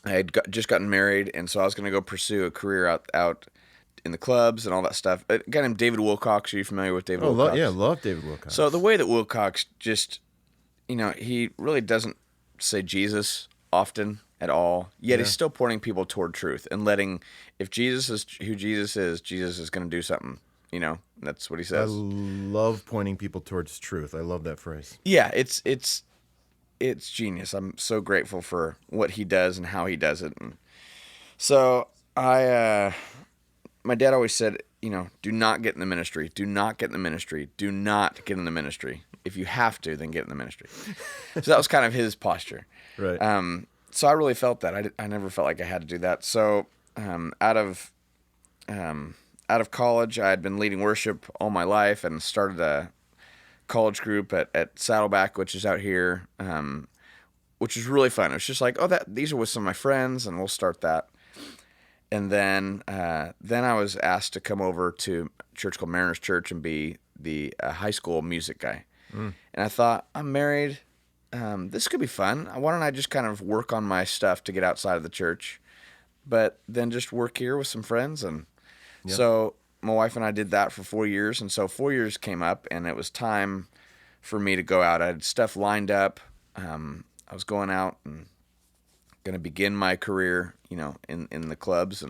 I had just gotten married, and so I was going to go pursue a career out in the clubs and all that stuff. A guy named David Wilcox. Are you familiar with David Oh, Wilcox? yeah, love David So the Wilcox. way that Wilcox just, he really doesn't say Jesus often at all, yet he's Yeah. still pointing people toward truth and letting, if Jesus is who Jesus is going to do something. That's what he I says. love pointing people towards truth. I love that phrase. Yeah, it's genius. I'm so grateful for what he does and how he does it. And so my dad always said, do not get in the ministry. Do not get in the ministry. Do not get in the ministry. If you have to, then get in the ministry. So that was kind of his posture. Right. So I really felt that. I never felt like I had to do that. So out of college, I had been leading worship all my life and started a college group at Saddleback, which is out here, which was really fun. It was just like, these are with some of my friends, and we'll start that. And then I was asked to come over to a church called Mariners Church and be the high school music guy. And I thought, I'm married. This could be fun. Why don't I just kind of work on my stuff to get outside of the church, but then just work here with some friends. And so my wife and I did that for 4 years. And so 4 years came up, and it was time for me to go out. I had stuff lined up. I was going out and going to begin my career, in the clubs.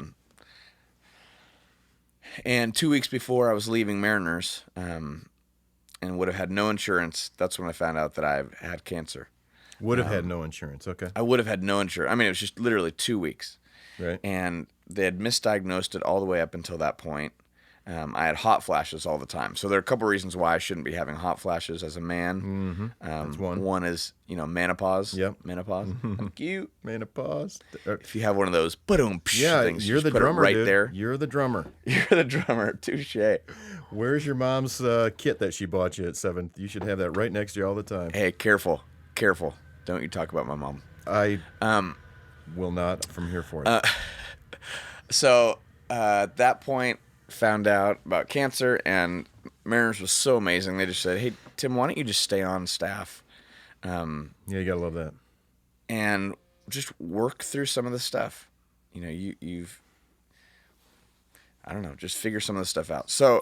And 2 weeks before I was leaving Mariners, and would have had no insurance, that's when I found out that I had cancer. Would have had no insurance. Okay. I would have had no insurance. I mean, it was just literally 2 weeks. Right. And they had misdiagnosed it all the way up until that point. I had hot flashes all the time. So there are a couple reasons why I shouldn't be having hot flashes as a man. Mm-hmm. That's one. One is, menopause. Yep. Menopause. Cute. Menopause. If you have one of those, boom, Yeah, things, you're just the put it drummer, right dude. there. You're the drummer. You're the drummer. Touche. Where's your mom's kit that she bought you at 7? You should have that right next to you all the time. Hey, careful. Don't you talk about my mom. I will not from here for it. So at that point, found out about cancer, and Mariners was so amazing. They just said, "Hey, Tim, why don't you just stay on staff Yeah, you gotta love that. and just work through some of the stuff? You've I don't know, just figure some of the stuff out." So